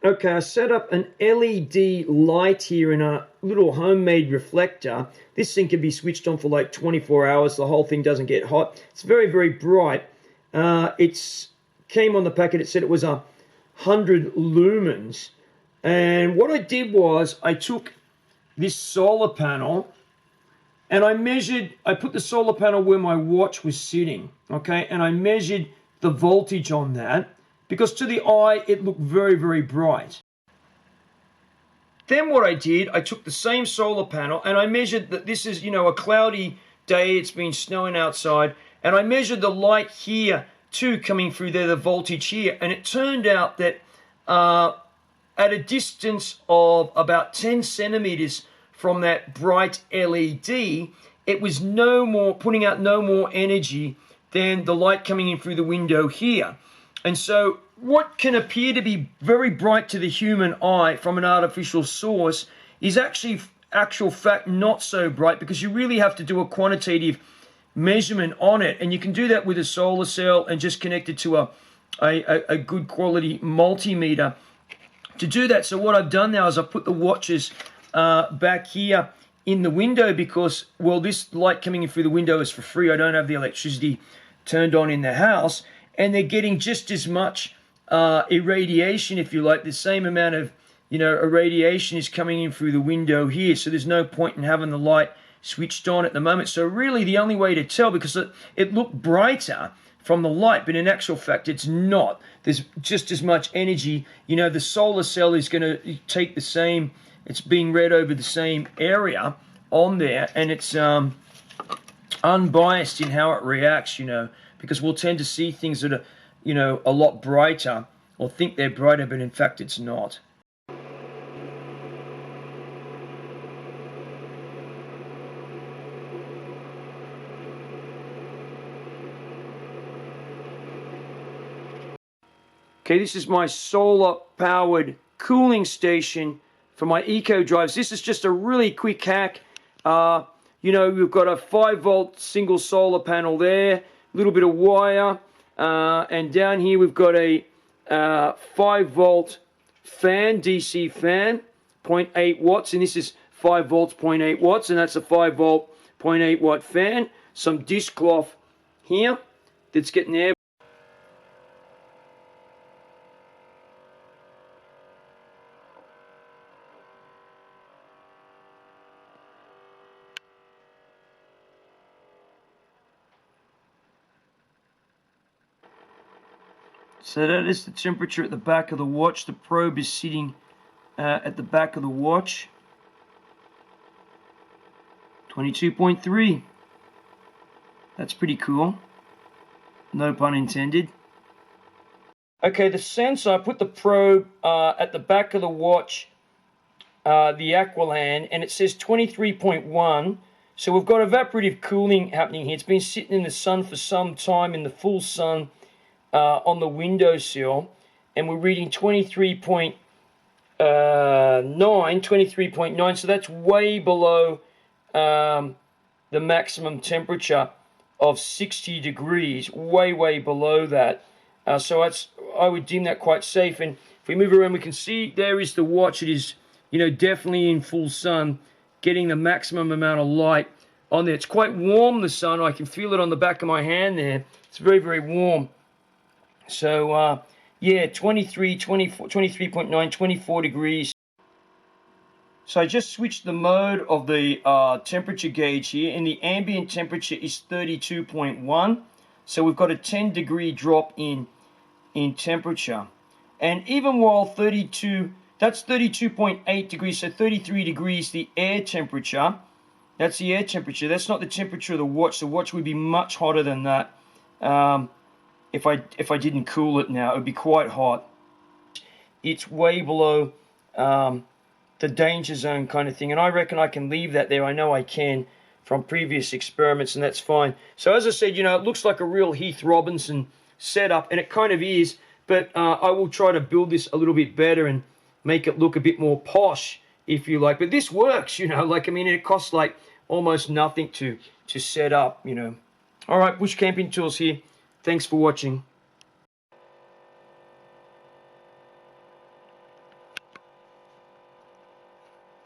Okay, I set up an LED light here in a little homemade reflector. This thing can be switched on for like 24 hours. The whole thing doesn't get hot. It's very, very bright. It came on the packet. It said it was 100 lumens. And what I did was I took this solar panel and I put the solar panel where my watch was sitting, okay? And I measured the voltage on that because to the eye, it looked very, very bright. Then what I did, I took the same solar panel and I measured that this is, a cloudy day. It's been snowing outside. And I measured the light here too coming through there, the voltage here. And it turned out that at a distance of about 10 centimeters from that bright LED, it was putting out no more energy than the light coming in through the window here. And so what can appear to be very bright to the human eye from an artificial source is actual fact not so bright, because you really have to do a quantitative measurement on it. And you can do that with a solar cell and just connect it to a good quality multimeter to do that. So what I've done now is I've put the watches back here in the window because, well, this light coming in through the window is for free. I don't have the electricity turned on in the house, and they're getting just as much irradiation, if you like. The same amount of irradiation is coming in through the window here, so there's no point in having the light switched on at the moment. So really the only way to tell, because it looked brighter from the light, but in actual fact it's not. There's just as much energy. The solar cell is going to take the same, it's being read over the same area on there, and it's unbiased in how it reacts, because we'll tend to see things that are, a lot brighter, or think they're brighter, but in fact it's not. Okay, this is my solar-powered cooling station for my Eco Drives. This is just a really quick hack. We've got a 5-volt single solar panel there, a little bit of wire, and down here we've got a 5-volt fan, DC fan, 0.8 watts, and this is 5 volts, 0.8 watts, and that's a 5-volt, 0.8 watt fan. Some dishcloth here that's getting air. So that is the temperature at the back of the watch. The probe is sitting at the back of the watch. 22.3. That's pretty cool. No pun intended. Okay, the sensor, I put the probe at the back of the watch, the Aqualand, and it says 23.1. So we've got evaporative cooling happening here. It's been sitting in the sun for some time, in the full sun, on the windowsill, and we're reading 23.9, so that's way below the maximum temperature of 60 degrees, way below that. So I would deem that quite safe. And if we move around, we can see there is the watch. It is, definitely in full sun, getting the maximum amount of light on there. It's quite warm, the sun. I can feel it on the back of my hand there. It's very, very warm. So, yeah, 23.9, 24 degrees. So I just switched the mode of the temperature gauge here, and the ambient temperature is 32.1. So we've got a 10-degree drop in temperature. And even while that's 32.8 degrees, so 33 degrees the air temperature. That's the air temperature. That's not the temperature of the watch. The watch would be much hotter than that. If I didn't cool it now, it would be quite hot. It's way below the danger zone kind of thing, and I reckon I can leave that there. I know I can from previous experiments, and that's fine. So as I said, it looks like a real Heath Robinson setup, and it kind of is, but I will try to build this a little bit better and make it look a bit more posh, if you like. But this works, it costs like almost nothing to set up, All right, bush camping tools here. Thanks for watching.